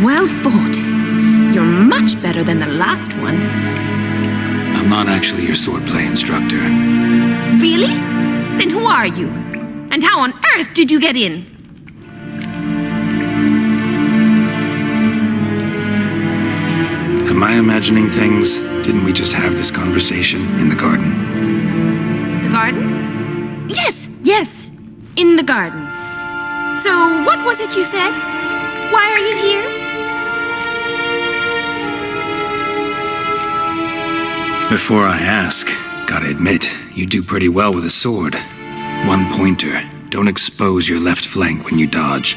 Well fought. You're much better than the last one. I'm not actually your swordplay instructor. Really? Then who are you? And how on earth did you get in? Am I imagining things? Didn't we just have this conversation in the garden? The garden? Yes, in the garden. So, what was it you said? Why are you here? Before I ask, gotta admit, you do pretty well with a sword. One pointer. Don't expose your left flank when you dodge.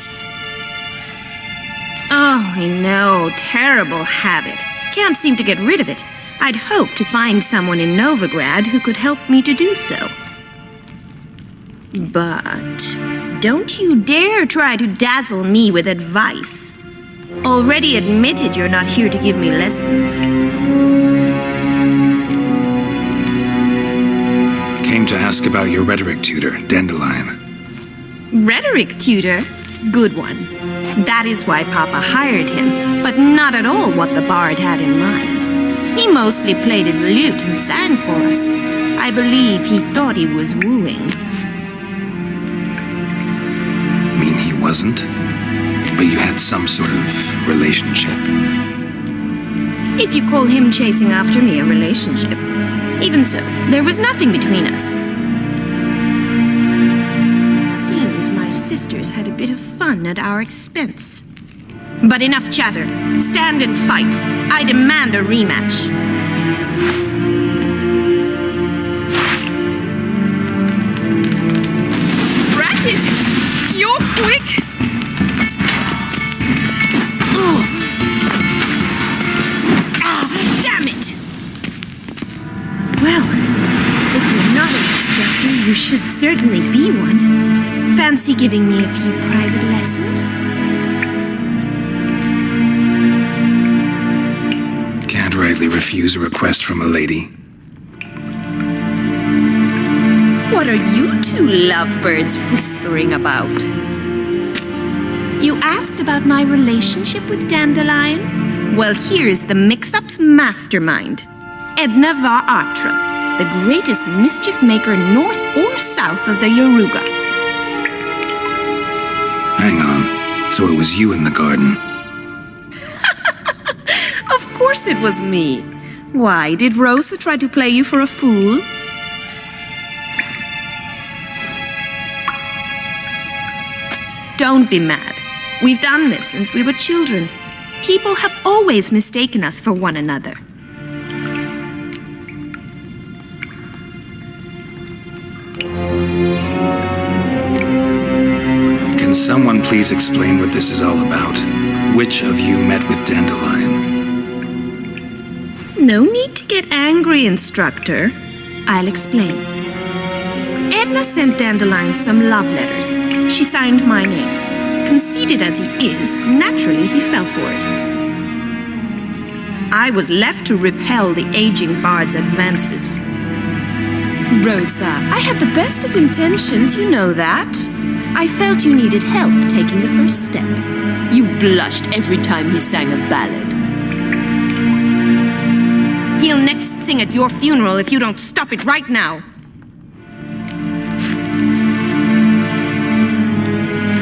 Oh, I know. Terrible habit. Can't seem to get rid of it. I'd hoped to find someone in Novigrad who could help me to do so. But don't you dare try to dazzle me with advice. Already admitted you're not here to give me lessons. Came to ask about your rhetoric tutor, Dandelion. Rhetoric tutor? Good one. That is why Papa hired him, but not at all what the bard had in mind. He mostly played his lute and sang for us. I believe he thought he was wooing. Mean he wasn't? But you had some sort of relationship. If you call him chasing after me a relationship. Even so, there was nothing between us. Seems my sisters had a bit of fun at our expense. But enough chatter. Stand and fight. I demand a rematch. Brat it! You're quick! Damn it! Well, if you're not an instructor, you should certainly be one. Fancy giving me a few private lessons? Can't rightly refuse a request from a lady. What are you two lovebirds whispering about? You asked about my relationship with Dandelion? Well, here's the mix-up's mastermind. Edna var Atra, the greatest mischief maker north or south of the Yaruga. Hang on. So it was you in the garden. Of course it was me. Why, did Rosa try to play you for a fool? Don't be mad. We've done this since we were children. People have always mistaken us for one another. Can someone please explain what this is all about? Which of you met with Dandelion? No need to get angry, instructor. I'll explain. Edna sent Dandelion some love letters. She signed my name. Conceited as he is, naturally he fell for it. I was left to repel the aging bard's advances. Rosa, I had the best of intentions, you know that. I felt you needed help taking the first step. You blushed every time he sang a ballad. He'll next sing at your funeral if you don't stop it right now.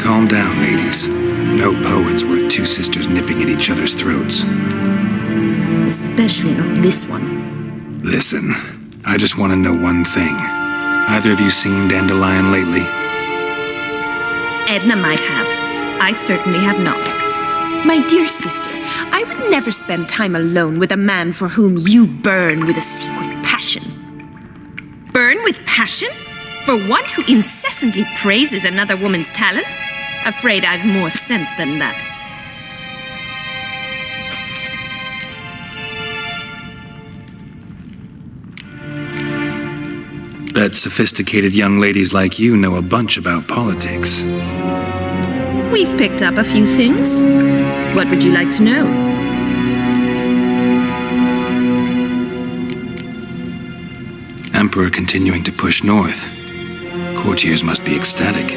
Calm down, ladies. No poet's worth two sisters nipping at each other's throats. Especially not this one. Listen, I just want to know one thing. Either of you seen Dandelion lately? Edna might have. I certainly have not. My dear sister, I would never spend time alone with a man for whom you burn with a secret passion. Burn with passion? For one who incessantly praises another woman's talents? Afraid I've more sense than that. Bet sophisticated young ladies like you know a bunch about politics. We've picked up a few things. What would you like to know? Emperor continuing to push north. Courtiers must be ecstatic.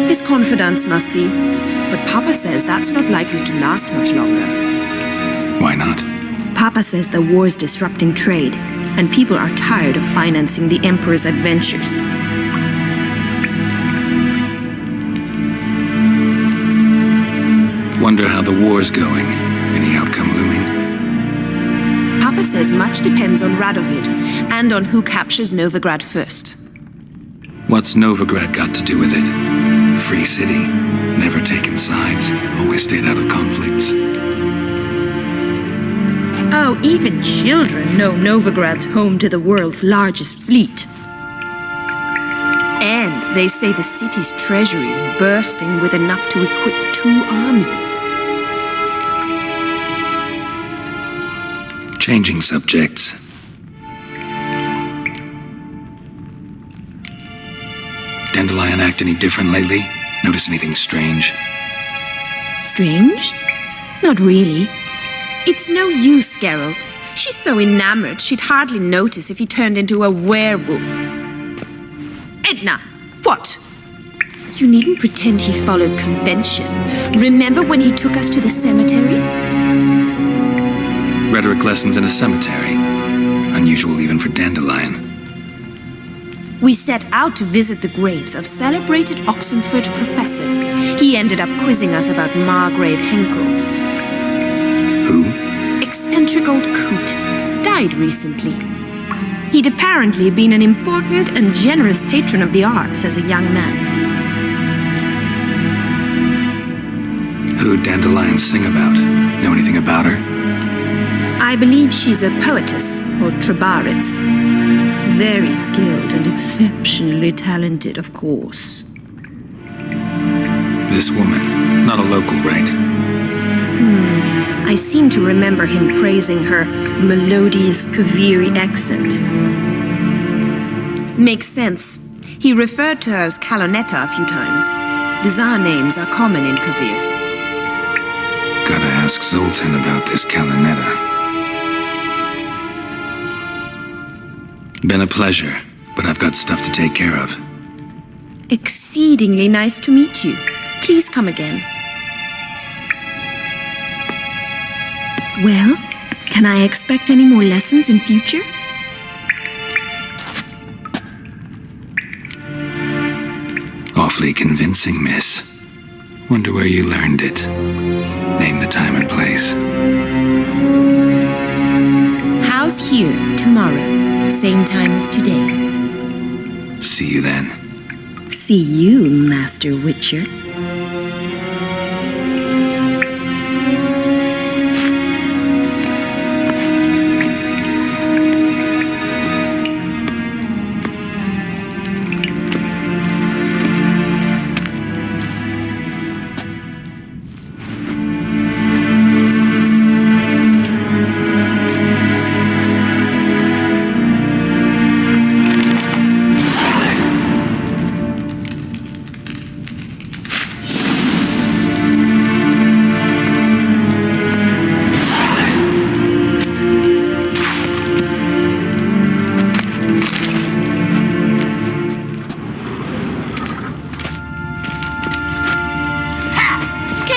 His confidants must be. But Papa says that's not likely to last much longer. Why not? Papa says the war's disrupting trade, and people are tired of financing the Emperor's adventures. Wonder how the war's going. Any outcome looming? Papa says much depends on Radovid, and on who captures Novigrad first. What's Novigrad got to do with it? Free city, never taken sides, always stayed out of conflicts. Oh, even children know Novigrad's home to the world's largest fleet. And they say the city's treasury is bursting with enough to equip 2 armies. Changing subjects. Dandelion act any different lately? Notice anything strange? Strange? Not really. It's no use, Geralt. She's so enamored she'd hardly notice if he turned into a werewolf. Edna, what? You needn't pretend he followed convention. Remember when he took us to the cemetery? Rhetoric lessons in a cemetery. Unusual even for Dandelion. We set out to visit the graves of celebrated Oxenford professors. He ended up quizzing us about Margrave Henkel. Who? Eccentric old coot. Died recently. He'd apparently been an important and generous patron of the arts as a young man. Who'd Dandelion sing about? Know anything about her? I believe she's a poetess, or trebaritz. Very skilled and exceptionally talented, of course. This woman, not a local, right? I seem to remember him praising her melodious Kaviri accent. Makes sense. He referred to her as Kalonetta a few times. Bizarre names are common in Kavir. Gotta ask Zoltan about this Kalonetta. Been a pleasure, but I've got stuff to take care of. Exceedingly nice to meet you. Please come again. Well, can I expect any more lessons in future? Awfully convincing, miss. Wonder where you learned it. Name the time and place. House here, tomorrow. Same time as today. See you then. See you, Master Witcher.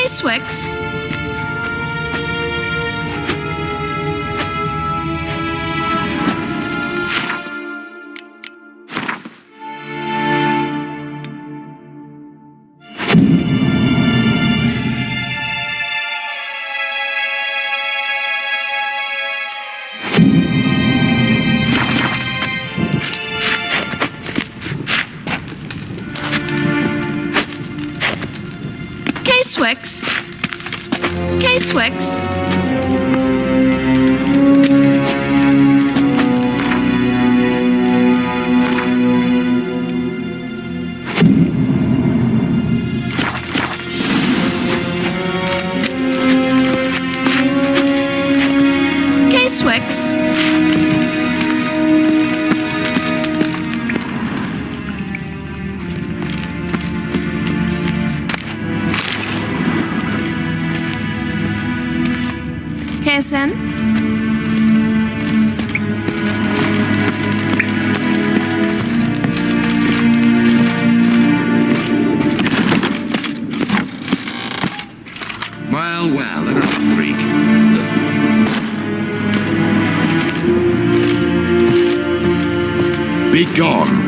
Swix. K-Swix. K-Swix. K-Swix. Mittagessen? Well, another freak. Be gone.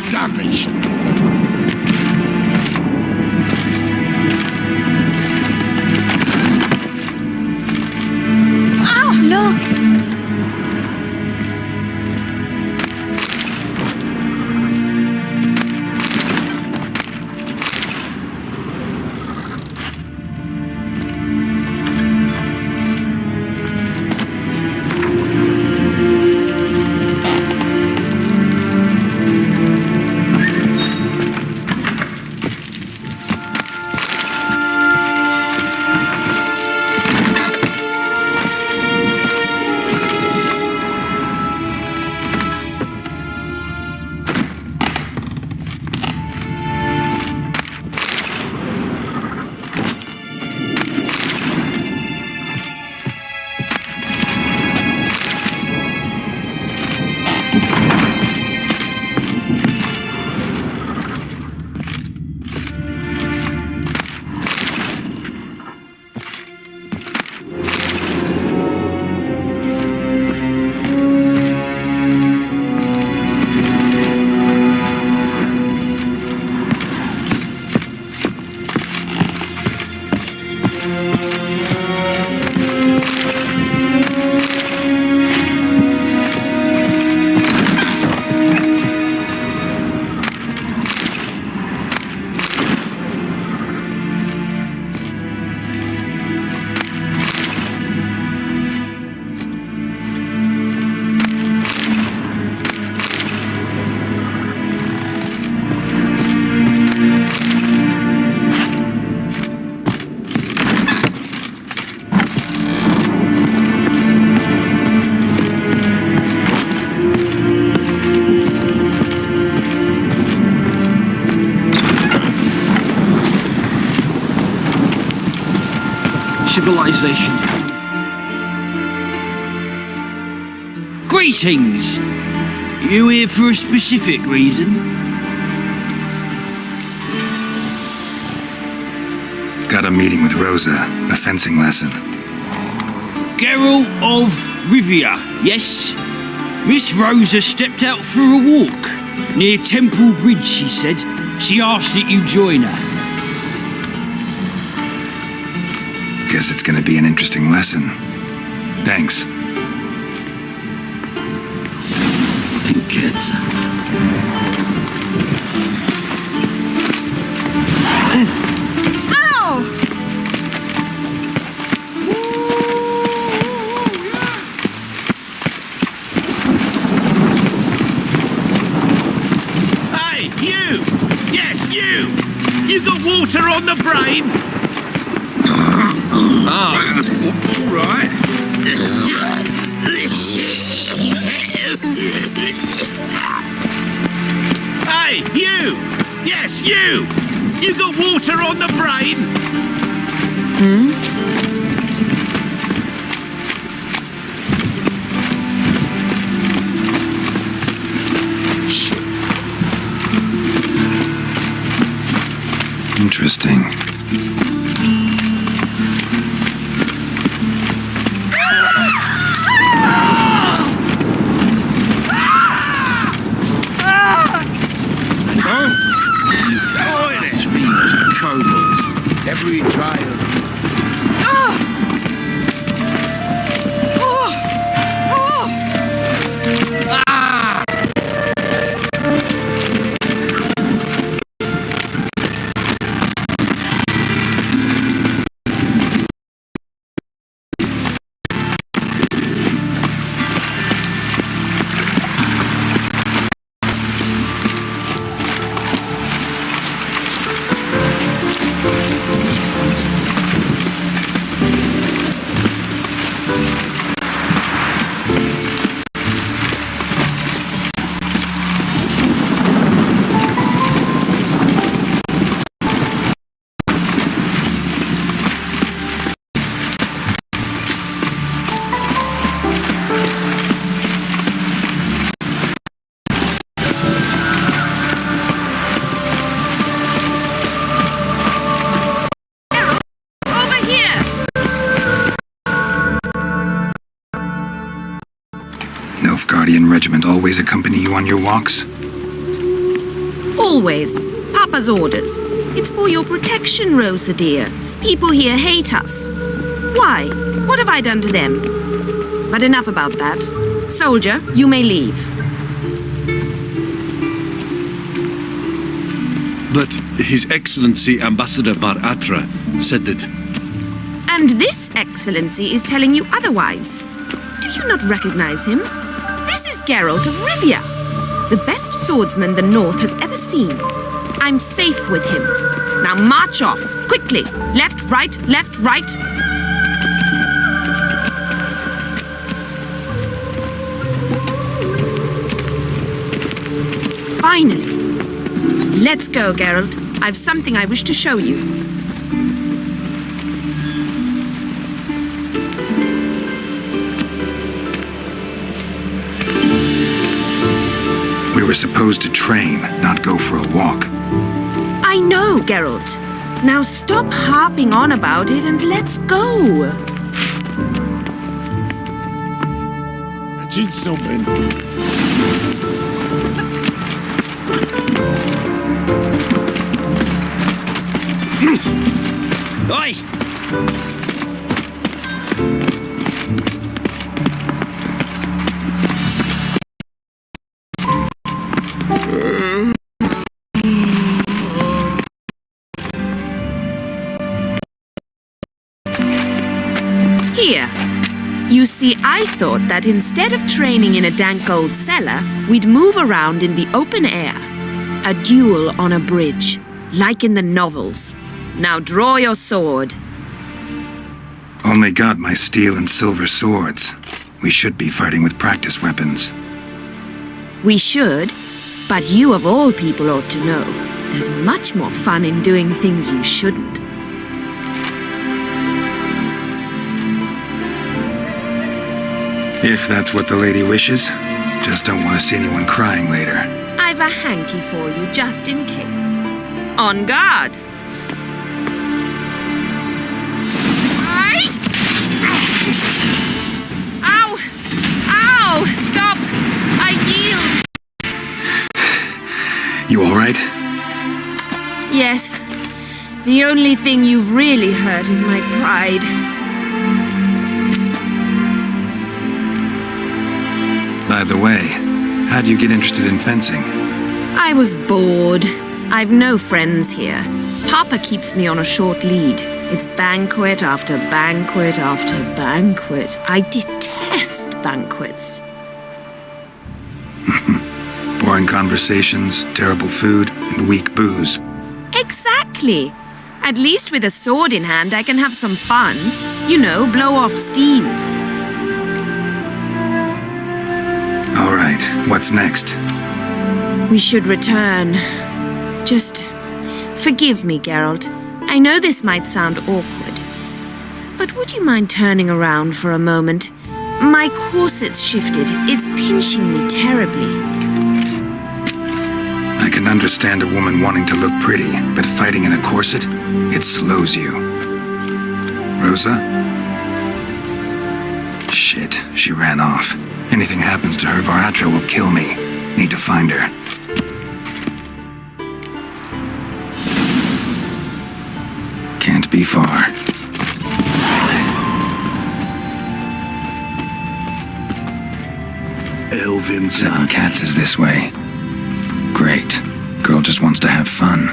Damnation! Oh, look! Civilization. Greetings! You here for a specific reason? Got a meeting with Rosa, a fencing lesson. Geralt of Rivia, yes? Miss Rosa stepped out for a walk. Near Temple Bridge, she said. She asked that you join her. Guess it's gonna be an interesting lesson. Thanks. Kids. Ow! Hey, you! Yes, you! You got water on the brain? All right. Hey, you! Yes, you! You got water on the brain? Interesting. kobolds. Every trial. Guardian regiment always accompany you on your walks? Always. Papa's orders. It's for your protection, Rosa dear. People here hate us. Why? What have I done to them? But enough about that. Soldier, you may leave. But His Excellency Ambassador Var Atra said that... And this Excellency is telling you otherwise. Do you not recognize him? This is Geralt of Rivia, the best swordsman the North has ever seen. I'm safe with him. Now march off, quickly. Left, right, left, right. Finally. Let's go, Geralt. I've something I wish to show you. We were supposed to train, not go for a walk. I know, Geralt. Now stop harping on about it and let's go. Imagine something. Oi! Here. You see, I thought that instead of training in a dank old cellar, we'd move around in the open air. A duel on a bridge, like in the novels. Now draw your sword. Only got my steel and silver swords. We should be fighting with practice weapons. We should, but you of all people ought to know. There's much more fun in doing things you shouldn't. If that's what the lady wishes. Just don't want to see anyone crying later. I've a hanky for you, just in case. On guard! Aye. Ow! Ow! Stop! I yield! You alright? Yes. The only thing you've really hurt is my pride. By the way, how'd you get interested in fencing? I was bored. I've no friends here. Papa keeps me on a short lead. It's banquet after banquet after banquet. I detest banquets. Boring conversations, terrible food, and weak booze. Exactly. At least with a sword in hand, I can have some fun. You know, blow off steam. All right, what's next? We should return. Just forgive me, Geralt. I know this might sound awkward, but would you mind turning around for a moment? My corset's shifted. It's pinching me terribly. I can understand a woman wanting to look pretty, but fighting in a corset, it slows you. Rosa? Shit, she ran off. Anything happens to her, Var Atra will kill me. Need to find her. Can't be far. Elvin 7 Cats is this way. Great. Girl just wants to have fun.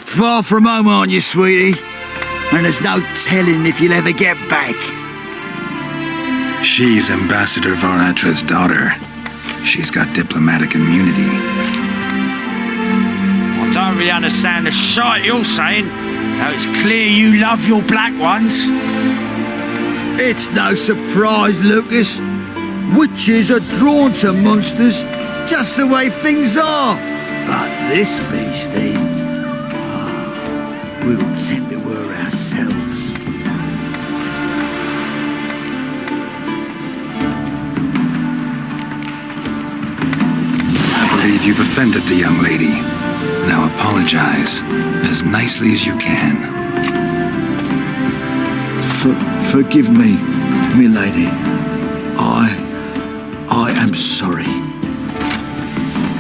Far from home, aren't you, sweetie? And there's no telling if you'll ever get back. She's Ambassador Varatra's daughter. She's got diplomatic immunity. I don't really understand the shite you're saying. Now it's clear you love your black ones. It's no surprise, Lucas. Witches are drawn to monsters, just the way things are. But this beastie, we'll tend to her ourselves. I believe you've offended the young lady. Now apologize as nicely as you can. Forgive me, milady. I am sorry.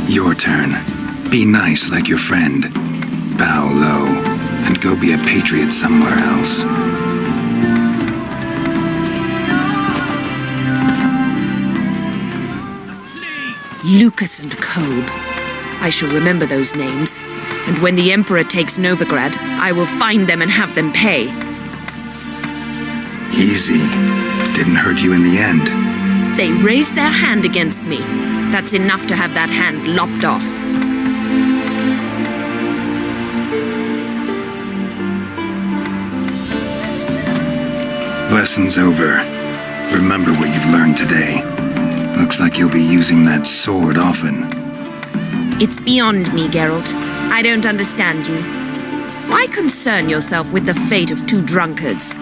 Your turn. Be nice like your friend. Bow low and go be a patriot somewhere else. Lucas and Kobe. I shall remember those names. And when the Emperor takes Novigrad, I will find them and have them pay. Easy. Didn't hurt you in the end. They raised their hand against me. That's enough to have that hand lopped off. Lesson's over. Remember what you've learned today. Looks like you'll be using that sword often. It's beyond me, Geralt. I don't understand you. Why concern yourself with the fate of 2 drunkards?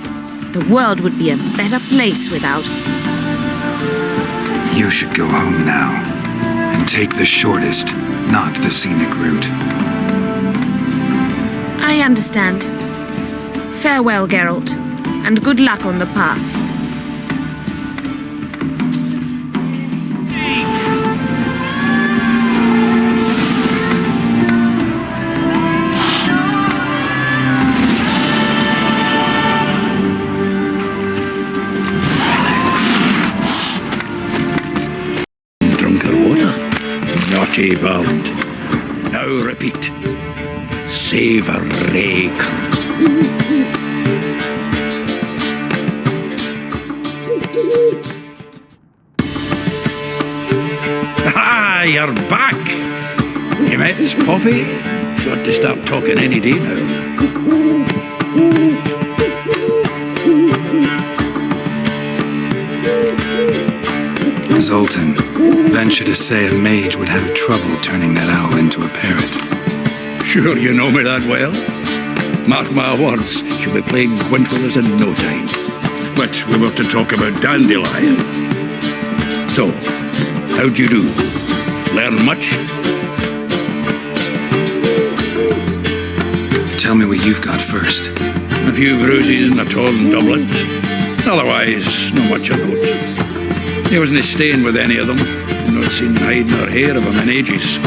The world would be a better place without... You should go home now. And take the shortest, not the scenic route. I understand. Farewell, Geralt. And good luck on the path. Naughty bound. Now repeat. Savour rake. Ah, you're back. You met Poppy? She ought to start talking any day now. Zoltan, venture to say a mage would have trouble turning that owl into a parrot. Sure you know me that well? Mark my words, she'll be playing Gwent with us in no time. But we were to talk about Dandelion. So, how'd you do? Learn much? Tell me what you've got first. A few bruises and a torn doublet. Otherwise, not much of note. He wasn't staying with any of them. Not seen hide nor hair of him in ages.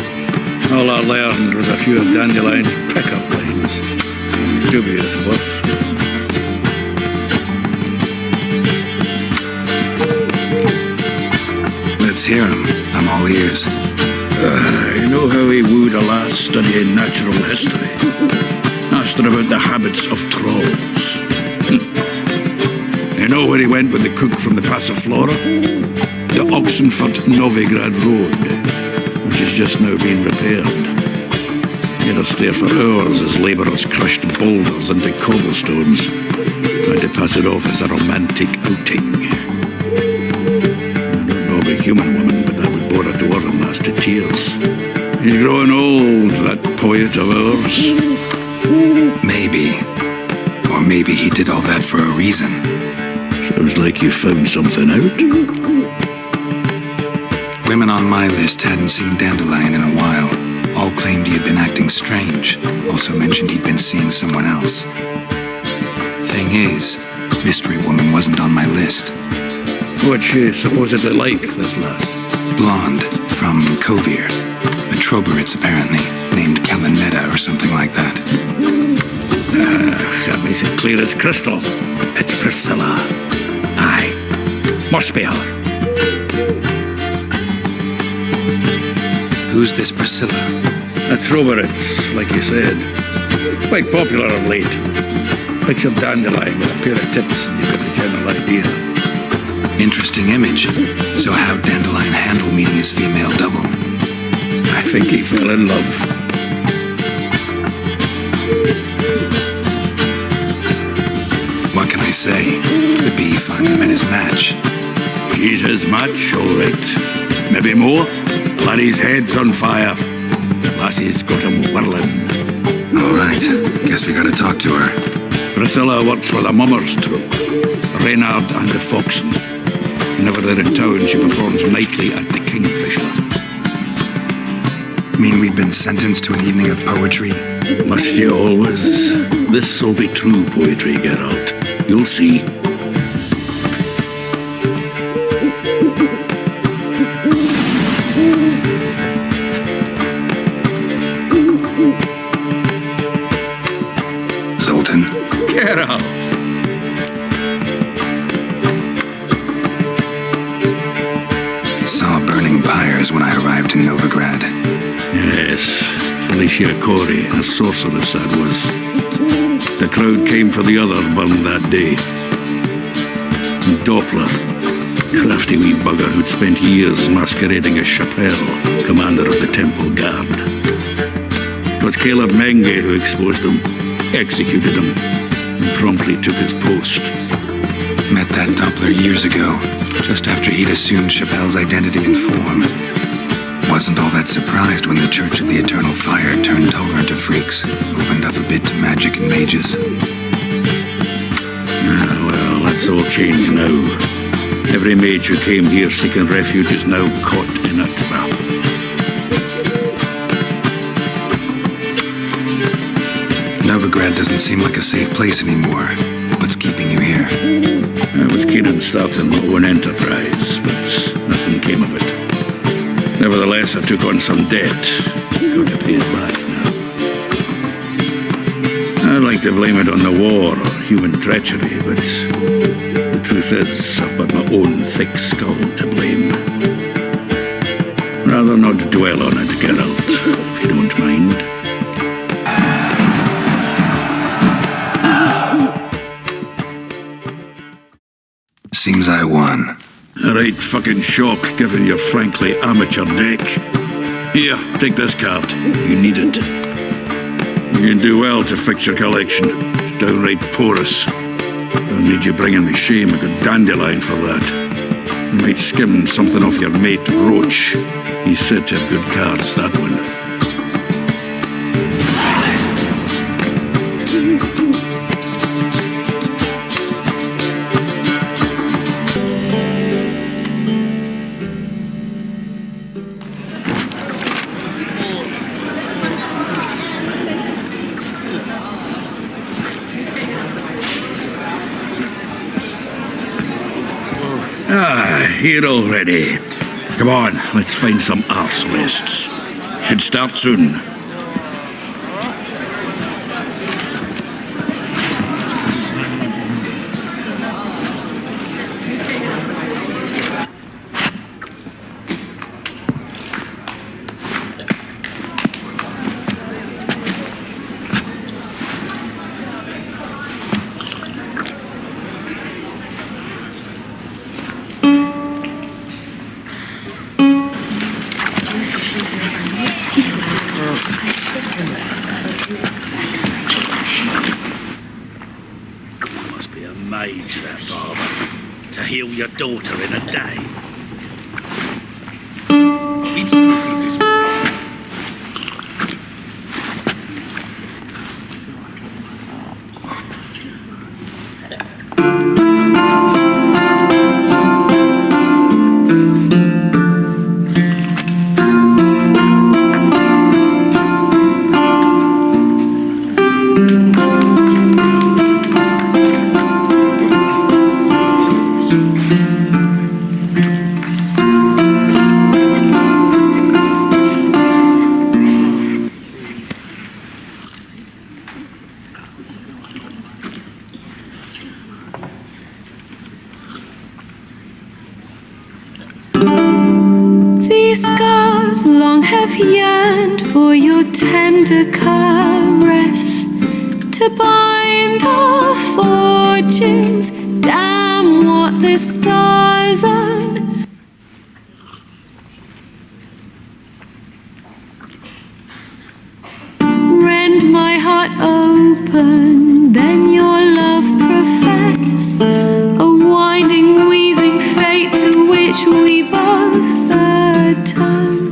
All I learned was a few of Dandelion's pick-up lines. Dubious worth. Let's hear him. I'm all ears. You know how he wooed a lass studying natural history? Asked her about the habits of trolls. You know where he went with the cook from the Passiflora? The Oxenford Novigrad Road, which has just now been repaired. He had to stare for hours as labourers crushed boulders into cobblestones, trying to pass it off as a romantic outing. I don't know about human women, but that would bore a dwarf and last to tears. He's growing old, that poet of ours. Maybe. Or maybe he did all that for a reason. Sounds like you found something out. Women on my list hadn't seen Dandelion in a while. All claimed he had been acting strange. Also mentioned he'd been seeing someone else. Thing is, Mystery Woman wasn't on my list. What's she supposedly like, this lass? Blonde, from Kovir. A Troberitz, apparently, named Kalanetta or something like that. That makes it clear as crystal. It's Priscilla. Aye, must be her. Who's this Priscilla? A Troberitz, like you said. Quite popular of late. Picture Dandelion with a pair of tits and you get the general idea. Interesting image. So how'd Dandelion handle meeting his female double? I think he fell in love. What can I say? Could be he finally met his match. She's his match, all right. Maybe more. Laddie's head's on fire. Lassie's got him whirling. All right. Guess we gotta talk to her. Priscilla works with a mummers troupe, Reynard and the Foxen. Whenever they're in town, she performs nightly at the Kingfisher. Mean we've been sentenced to an evening of poetry? Must you always? This'll be true poetry, Geralt. You'll see. Zoltan? Geralt! Saw burning pyres when I arrived in Novigrad. Yes, Felicia Corey, a sorceress that was. The crowd came for the other burned that day. Doppler, crafty wee bugger who'd spent years masquerading as Chappelle, commander of the Temple Guard. It was Caleb Menge who exposed him, executed him, and promptly took his post. Met that Doppler years ago, just after he'd assumed Chappelle's identity and form. Wasn't all that surprised when the Church of the Eternal Fire turned tolerant of freaks, opened up a bit to magic and mages. Well, that's all changed now. Every mage who came here seeking refuge is now caught in a trap. Novigrad doesn't seem like a safe place anymore. What's keeping you here? I was keen on starting my own enterprise, but nothing came of it. Nevertheless, I took on some debt. Got to pay it back now. I'd like to blame it on the war or human treachery, but the truth is, I've got my own thick skull to blame. Rather not dwell on it, Geralt, if you don't mind. Seems I won. A right fucking shock given your frankly amateur deck. Here, take this card. You need it. You can do well to fix your collection. It's downright porous. Don't need you bringing me shame. A good dandelion for that. You might skim something off your mate Roach. He's said to have good cards, that one. Here already. Come on, let's find some arse lists. Should start soon. Mage, that barber, to heal your daughter in a day. We've spoken this before. have yearned for your tender caress to bind our fortunes. Damn what the stars own. Rend my heart open, then your love profess, a winding, weaving fate to which we both atone.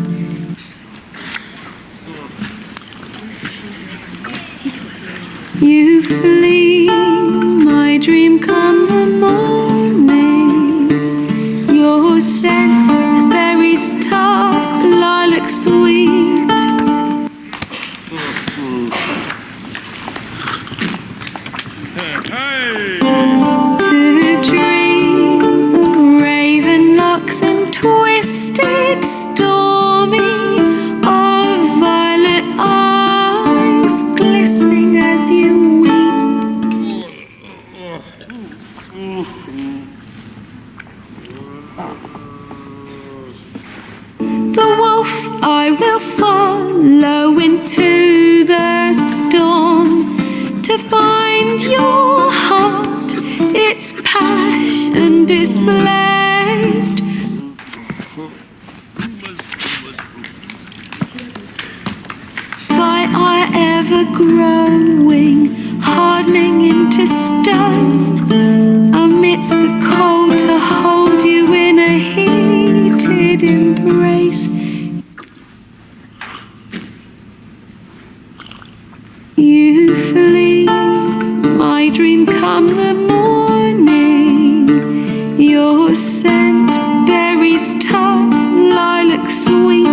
You flee, my dream come the morning. Your scent, berries tart, lilac sweet. To dream of raven locks and twisted stormy, of violet eyes glistening as you weep. The wolf I will follow into the storm to find your heart, its passion displaced. By our ever growing, hardening into stone, amidst the cold to hold you in a heated embrace. You flee, my dream come the morning. Your scent, berries tart, lilac sweet.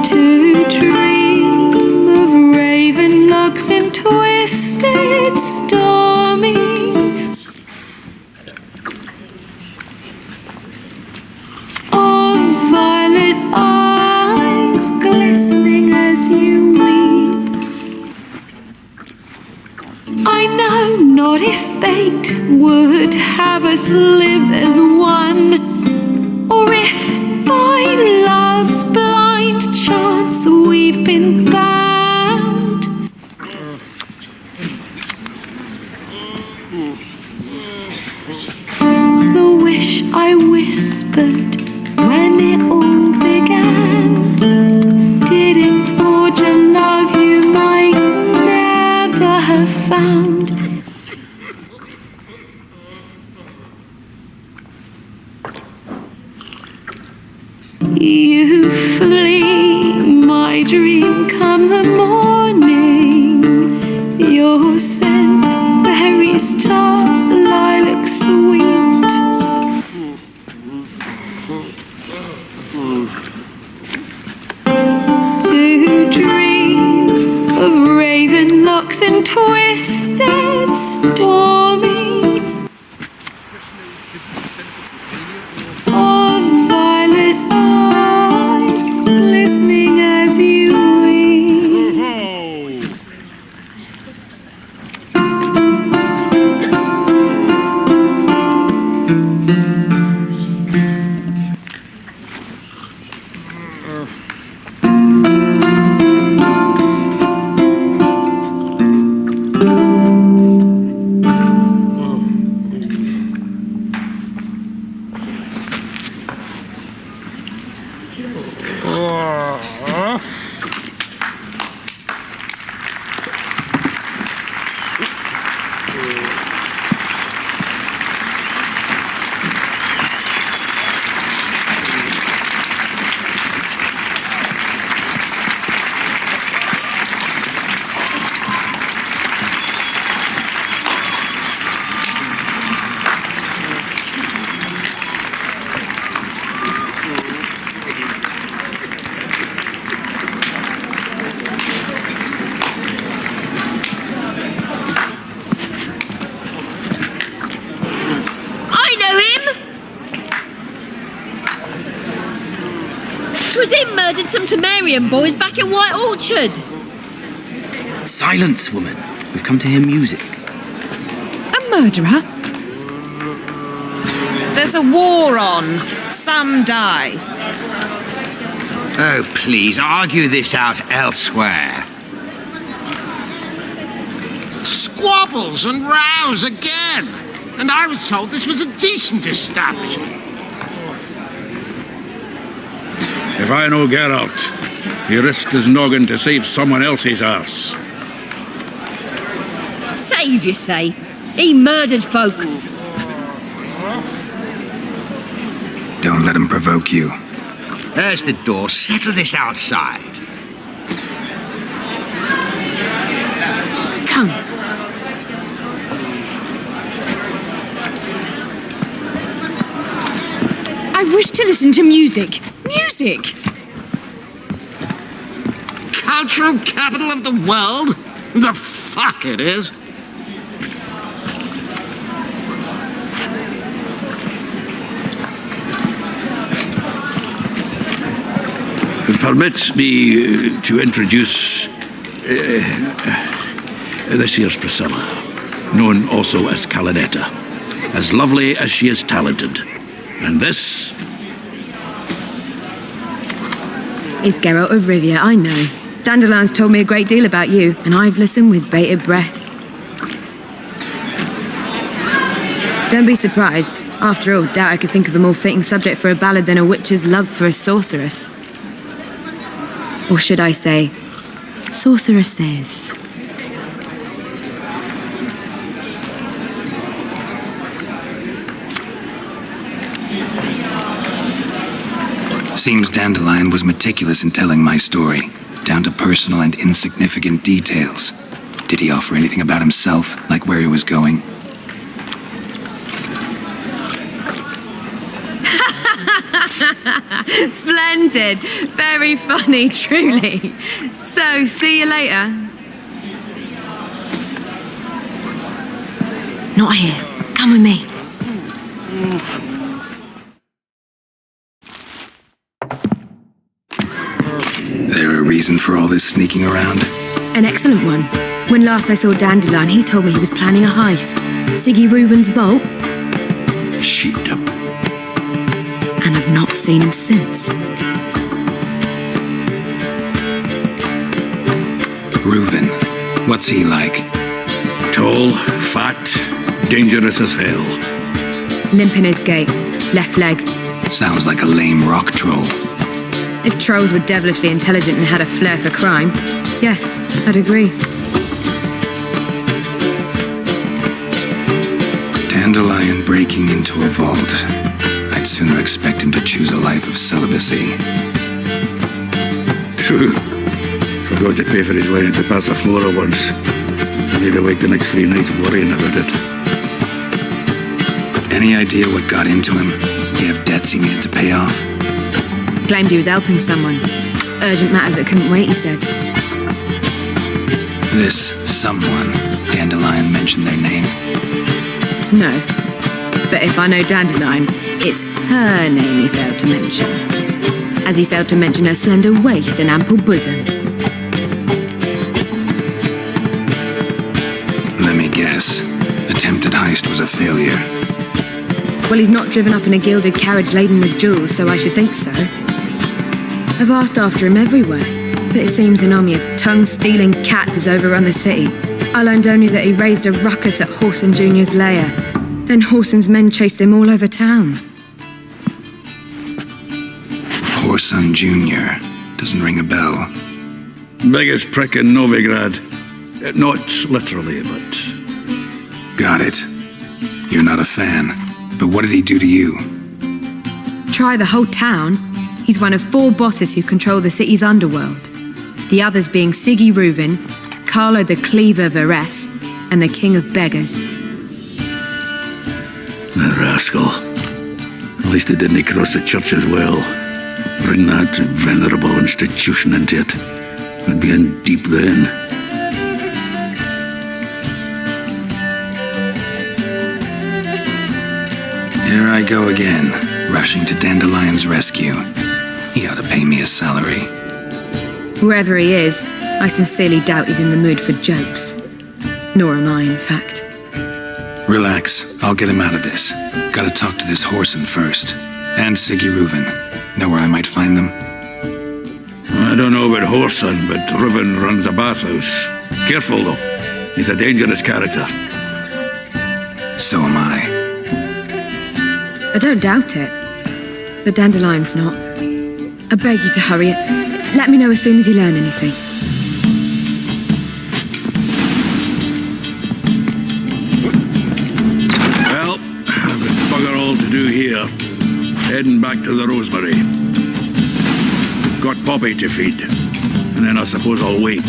To dream of raven locks and twisted stormy, of violet eyes glistening as you weep. I know not if fate would have us live as one, or if by love's blind chance we've been bound. The wish I whispered when it all began, did it forge a love you might never have found? You flee, my dream come the morning. Your scent, berries tart, lilac sweet. To dream of raven locks and twisted stormy, of violet eyes glistening as you weep. Murdered some Temerian boys back in White Orchard. Silence, woman. We've come to hear music. A murderer? There's a war on. Some die. Oh, please, argue this out elsewhere. Squabbles and rows again. And I was told this was a decent establishment. If I know Geralt, he risked his noggin to save someone else's arse. Save, you say? He murdered folk. Don't let him provoke you. There's the door. Settle this outside. Come. I wish to listen to music. Music! Cultural capital of the world? The fuck it is. Permit me to introduce this here's Priscilla, known also as Calinetta, as lovely as she is talented. And this is Geralt of Rivia, I know. Dandelion's told me a great deal about you, and I've listened with bated breath. Don't be surprised. After all, doubt I could think of a more fitting subject for a ballad than a witch's love for a sorceress. Or should I say, sorceresses. Seems Dandelion was meticulous in telling my story, down to personal and insignificant details. Did he offer anything about himself, like where he was going? Splendid. Very funny, truly. So, see you later. Not here. Come with me. There a reason for all this sneaking around? An excellent one. When last I saw Dandelion, he told me he was planning a heist. Siggy Reuven's vault. sheepdom. And I've not seen him since. Reuven, what's he like? Tall, fat, dangerous as hell. Limp in his gait, left leg. Sounds like a lame rock troll. If trolls were devilishly intelligent and had a flair for crime, yeah, I'd agree. Dandelion breaking into a vault. I'd sooner expect him to choose a life of celibacy. True. Forgot to pay for his wine at the Casa Flora once. Made awake the next 3 nights worrying about it. Any idea what got into him? He have debts he needed to pay off? Claimed he was helping someone. Urgent matter that couldn't wait, he said. This someone, Dandelion mentioned their name? No. But if I know Dandelion, it's her name he failed to mention. As he failed to mention her slender waist and ample bosom. Let me guess. Attempted heist was a failure. Well, he's not driven up in a gilded carriage laden with jewels, so I should think so. I've asked after him everywhere, but it seems an army of tongue-stealing cats has overrun the city. I learned only that he raised a ruckus at Horson Jr.'s lair. Then Horson's men chased him all over town. Horson Jr. Doesn't ring a bell. Biggest prick in Novigrad. Not literally, but... Got it. You're not a fan. But what did he do to you? Try the whole town. He's one of 4 bosses who control the city's underworld. The others being Siggy Reuven, Carlo the Cleaver Varese, and the King of Beggars. The rascal. At least he didn't cross the church as well. Bring that venerable institution into it. We'd be in deep then. Here I go again, rushing to Dandelion's rescue. He ought to pay me a salary. Wherever he is, I sincerely doubt he's in the mood for jokes. Nor am I, in fact. Relax. I'll get him out of this. Gotta talk to this Horson first. And Siggy Reuven. Know where I might find them? I don't know about Horson, but Reuven runs a bathhouse. Careful, though. He's a dangerous character. So am I. I don't doubt it. But Dandelion's not. I beg you to hurry it. Let me know as soon as you learn anything. Well, I've got bugger all to do here. Heading back to the Rosemary. Got Poppy to feed. And then I suppose I'll wait.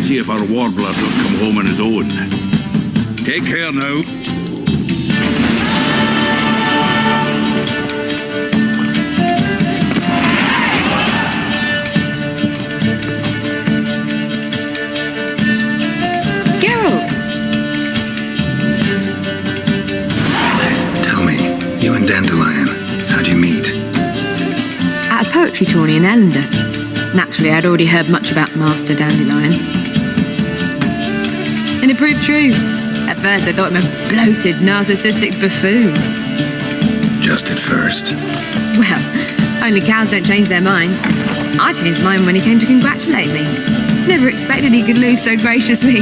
See if our warbler don't come home on his own. Take care now. Dandelion, how'd you meet? At a poetry tourney in Ellender. Naturally, I'd already heard much about Master Dandelion. And it proved true. At first, I thought him a bloated, narcissistic buffoon. Just at first. Well, only cows don't change their minds. I changed mine when he came to congratulate me. Never expected he could lose so graciously.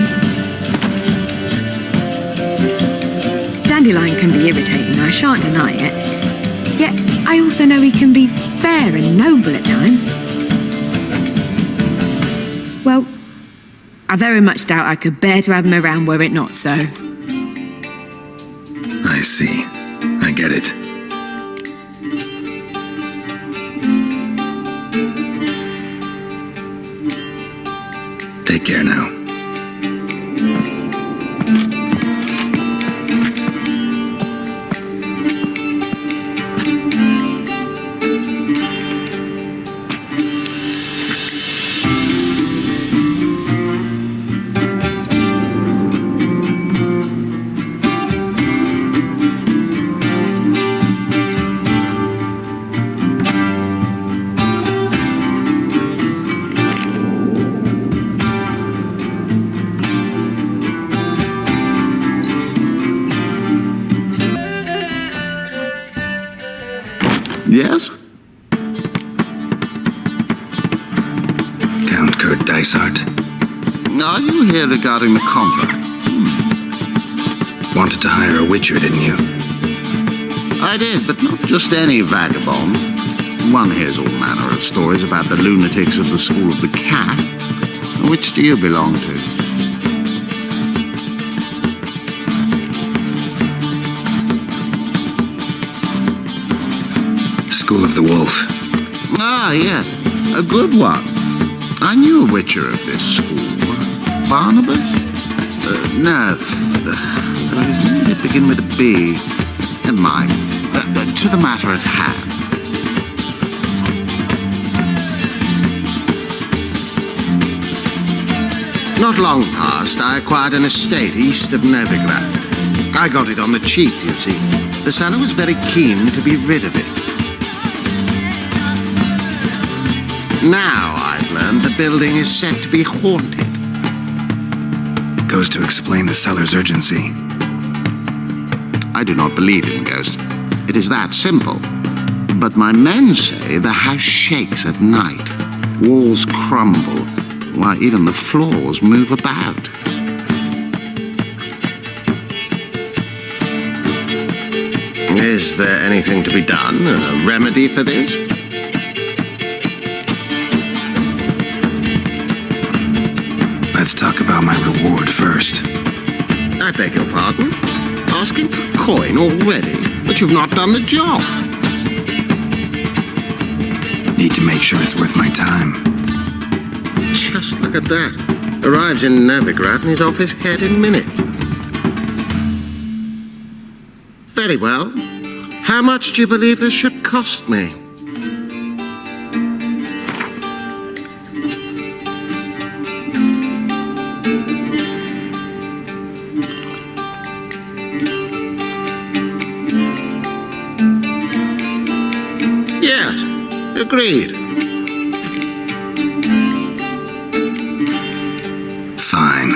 Dandelion can be irritating, I shan't deny it. Yet, I also know he can be fair and noble at times. Well, I very much doubt I could bear to have him around were it not so. I see. I get it. Take care now. Yes? Count Kurt Dysart. Are you here regarding the contract? Wanted to hire a witcher, didn't you? I did, but not just any vagabond. One hears all manner of stories about the lunatics of the School of the Cat. Which do you belong to? School of the Wolf. Ah, yes. A good one. I knew a witcher of this school. Barnabas? No. So his name did begin with a B. Never mind. To the matter at hand. Not long past, I acquired an estate east of Novigrad. I got it on the cheap, you see. The seller was very keen to be rid of it. Now I've learned the building is said to be haunted. Goes to explain the seller's urgency. I do not believe in ghosts. It is that simple. But my men say the house shakes at night. Walls crumble. Why, even the floors move about. Is there anything to be done? A remedy for this? Let's talk about my reward first. I beg your pardon? Asking for a coin already, but you've not done the job. Need to make sure it's worth my time. Just look at that. Arrives in Novigrad and he's off his head in minutes. Very well. How much do you believe this should cost me? Yes, agreed. Fine.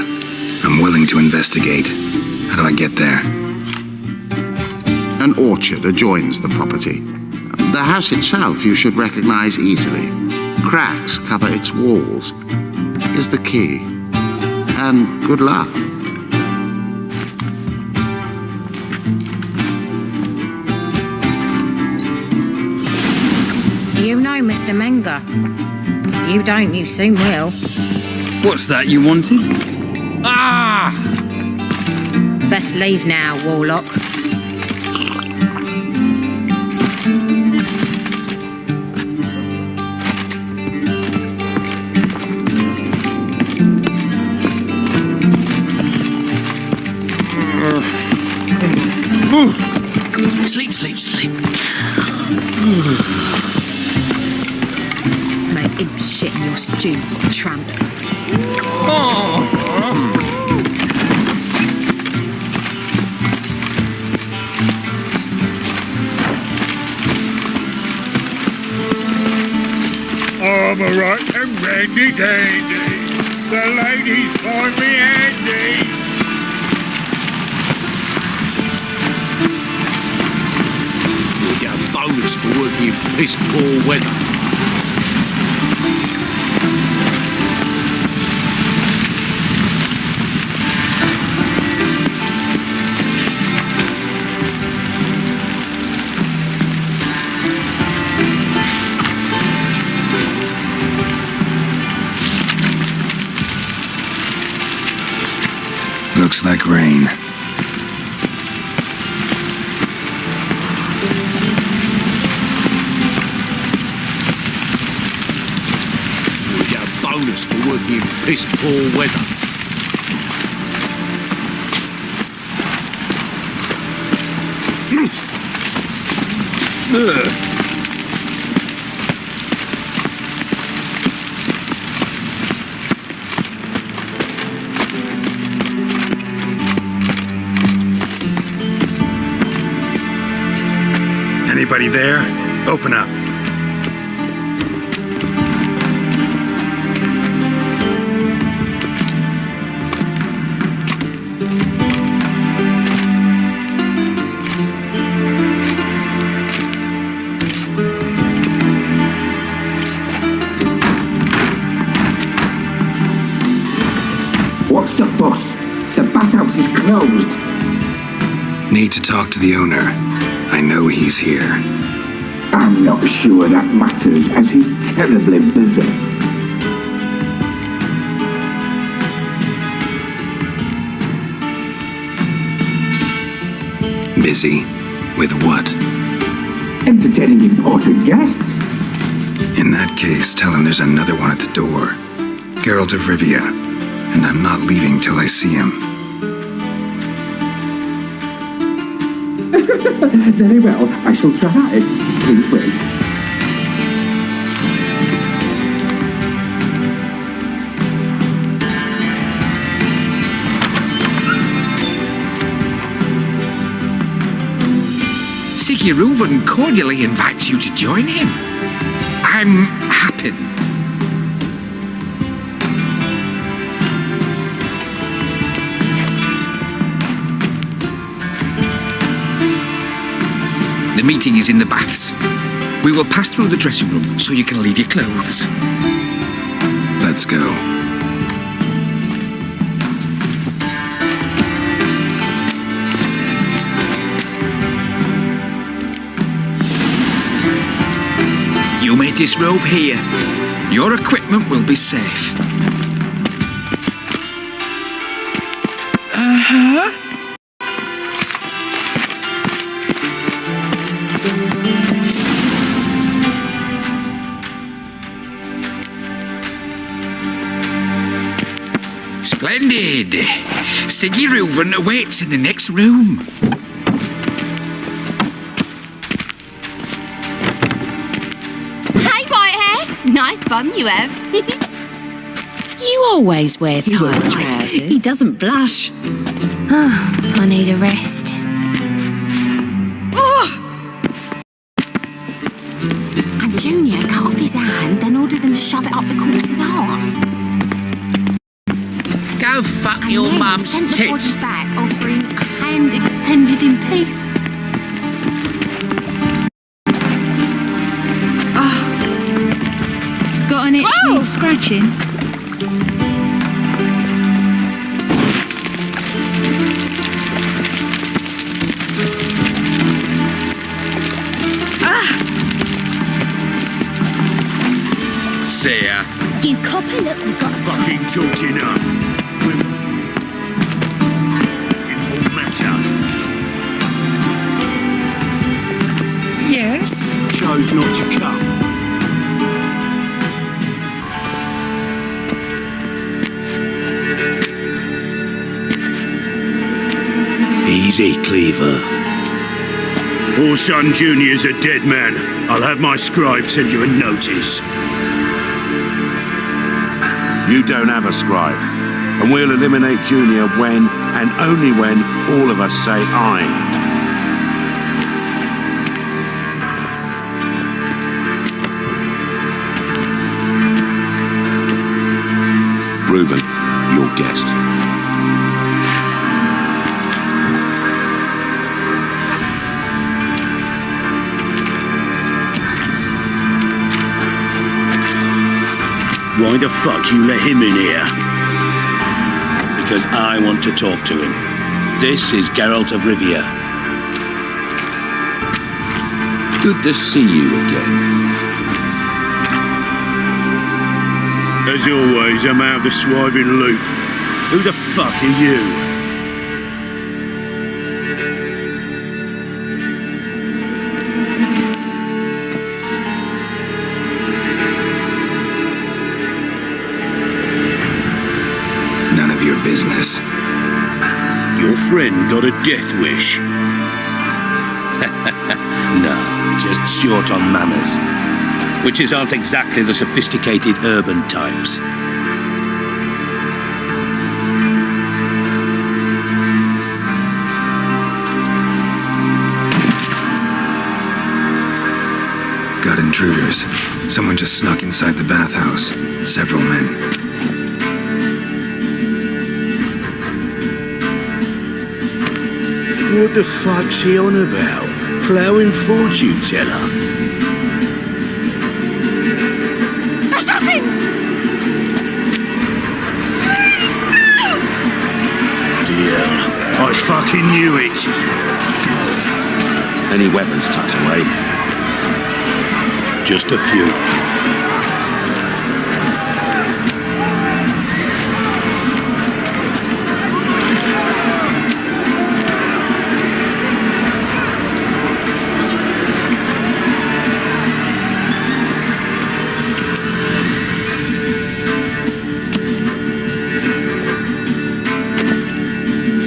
I'm willing to investigate. How do I get there? An orchard adjoins the property. The house itself you should recognize easily. Cracks cover its walls. Here's the key. And good luck. You know Mr. Menger. If you don't, you soon will. What's that you wanted? Ah! Best leave now, Warlock. Sleep, sleep, sleep. Mate, eat shit in your stew, tramp. I'm a right and randy dandy. The ladies find me handy. You'll get a bonus for working in piss poor weather. Looks like rain. You'll get a bonus for working in piss poor weather. Anybody there? Open up. What's the fuss? The bathhouse is closed. Need to talk to the owner. I know he's here. I'm not sure that matters, as he's terribly busy. Busy? With what? Entertaining important guests. In that case, tell him there's another one at the door. Geralt of Rivia. And I'm not leaving till I see him. Very well, I shall try. Please wait. Siguruvin cordially invites you to join him. I'm happy. The meeting is in the baths. We will pass through the dressing room so you can leave your clothes. Let's go. You may disrobe here. Your equipment will be safe. Uh-huh. Splendid! Siguruvin awaits in the next room. Hey, Whitehead! Nice bum you have. You always wear tight trousers. He doesn't blush. I need a rest. And Junior cut off his hand, then ordered them to shove it up the corpse's arse. Go fuck And your then mum's sent the tits. body back, offering a hand extended in peace. scratching? See ya. You copper, look, we've got... Fucking talked enough. It won't matter. Yes? Chose not to come. Easy, Cleaver. Orson Jr.'s a dead man. I'll have my scribe send you a notice. You don't have a scribe, and we'll eliminate Junior when, and only when, all of us say aye. Reuven, your guest. Why the fuck you let him in here? Because I want to talk to him. This is Geralt of Rivia. Good to see you again. As always, I'm out of the swiving loop. Who the fuck are you? None of your business. Your friend got a death wish. No, just short on manners. Witches aren't exactly the sophisticated urban types. Got intruders. Someone just snuck inside the bathhouse. Several men. What the fuck's he on about? Ploughing fortune teller? Assassins! Dear, I fucking knew it. Any weapons tucked away? Just a few.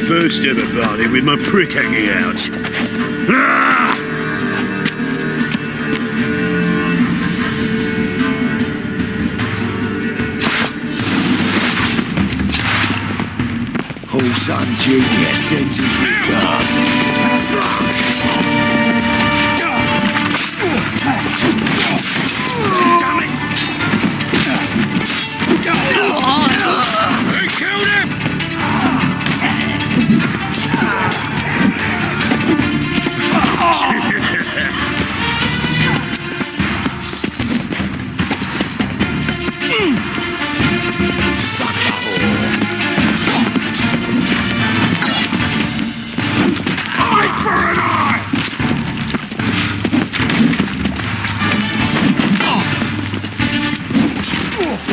First ever party with my prick hanging out. Ah! Orson Jr. sends his regards. Damn it! They killed him!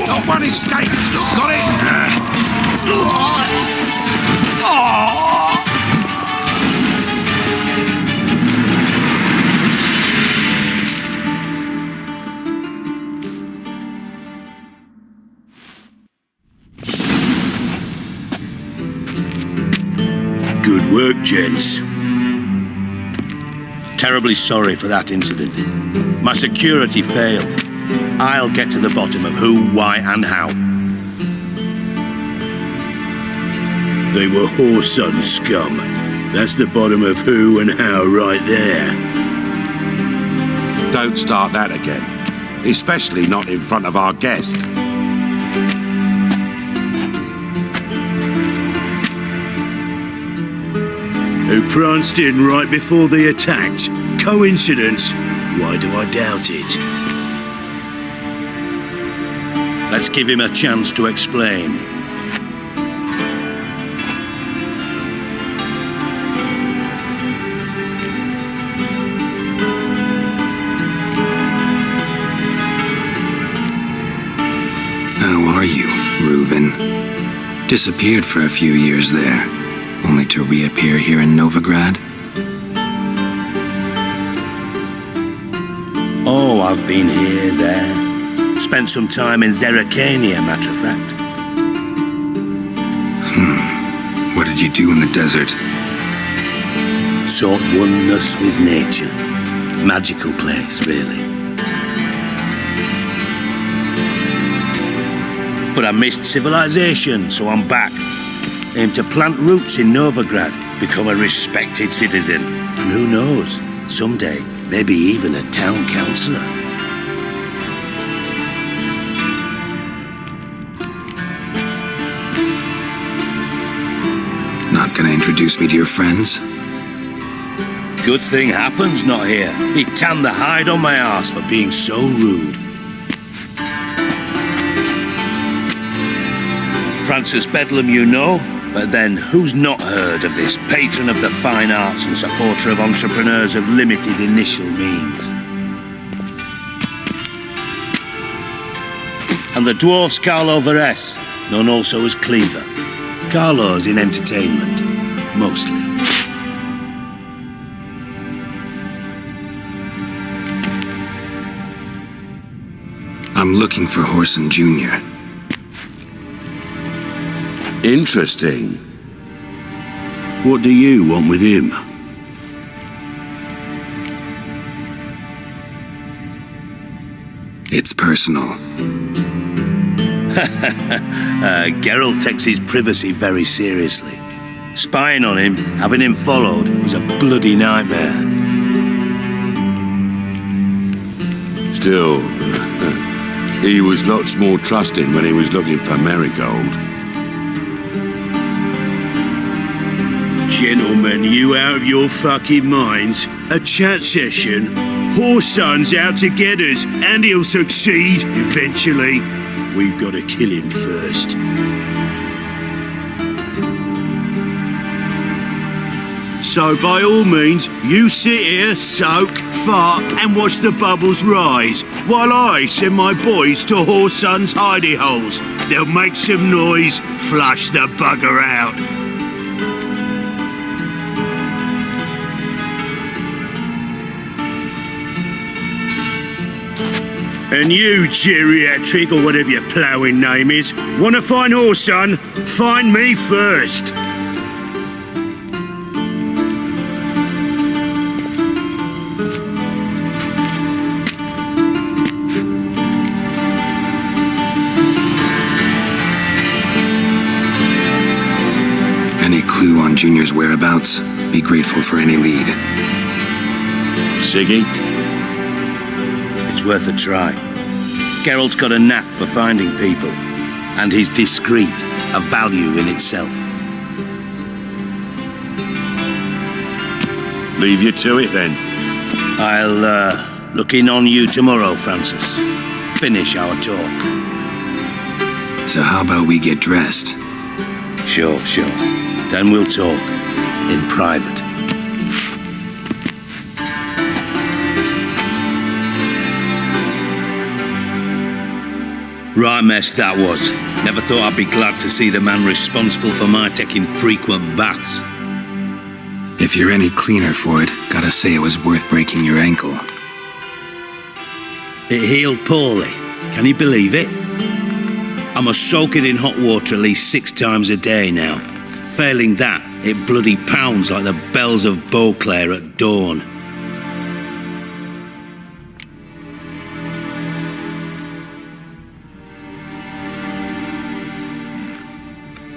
Not one escapes. Got it? Good work, gents. Terribly sorry for that incident. My security failed. I'll get to the bottom of who, why, and how. They were whoreson scum. That's the bottom of who and how right there. Don't start that again. Especially not in front of our guest. Who pranced in right before they attacked. Coincidence? Why do I doubt it? Let's give him a chance to explain. How are you, Reuven? Disappeared for a few years there, only to reappear here in Novigrad? Oh, I've been here, there. Spent some time in Zeracania, matter of fact. What did you do in the desert? Sought oneness with nature. Magical place, really. But I missed civilization, so I'm back. Aim to plant roots in Novigrad, become a respected citizen. And who knows, someday, maybe even a town councillor. Not gonna introduce me to your friends? Good thing Happen's not here. He tanned the hide on my arse for being so rude. Francis Bedlam you know, but then who's not heard of this patron of the fine arts and supporter of entrepreneurs of limited initial means? And the dwarf's Carlo Veres, known also as Cleaver. Carlo's in entertainment, mostly. I'm looking for Horson Jr. Interesting. What do you want with him? It's personal. Geralt takes his privacy very seriously. Spying on him, having him followed, is a bloody nightmare. Still, he was lots more trusting when he was looking for Marigold. Gentlemen, you out of your fucking minds? A chat session? Horson's out to get us, and he'll succeed eventually. We've got to kill him first. So by all means, you sit here, soak, fart, and watch the bubbles rise, while I send my boys to Horson's hidey holes. They'll make some noise, flush the bugger out. And you, geriatric, or whatever your ploughing name is, want to find Horson? Find me first. Any clue on Junior's whereabouts? Be grateful for any lead. Siggy? It's worth a try. Geralt's got a knack for finding people, and he's discreet, a value in itself. Leave you to it then. I'll look in on you tomorrow, Francis. Finish our talk. So how about we get dressed? Sure. Then we'll talk in private. Right mess that was. Never thought I'd be glad to see the man responsible for my taking frequent baths. If you're any cleaner for it, gotta say it was worth breaking your ankle. It healed poorly. Can you believe it? I must soak it in hot water at least 6 times a day now. Failing that, it bloody pounds like the bells of Beauclair at dawn.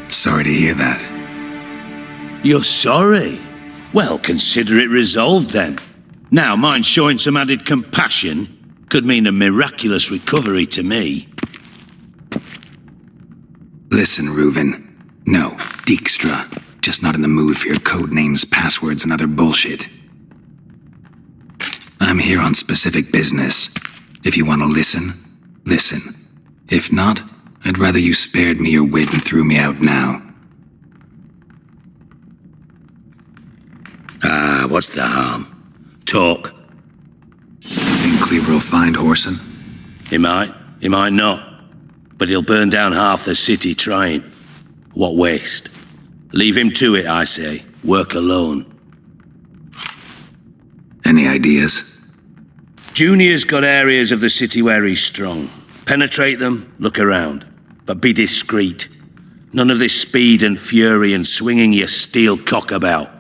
Sorry to hear that. You're sorry? Well, consider it resolved then. Now, mind showing some added compassion could mean a miraculous recovery to me. Listen, Reuven. No, Dijkstra. Just not in the mood for your code names, passwords, and other bullshit. I'm here on specific business. If you want to listen, listen. If not, I'd rather you spared me your wit and threw me out now. Ah, what's the harm? Talk. Think Cleaver will find Whoreson? He might not. But he'll burn down half the city trying. What waste? Leave him to it, I say. Work alone. Any ideas? Junior's got areas of the city where he's strong. Penetrate them, look around. But be discreet. None of this speed and fury and swinging your steel cock about.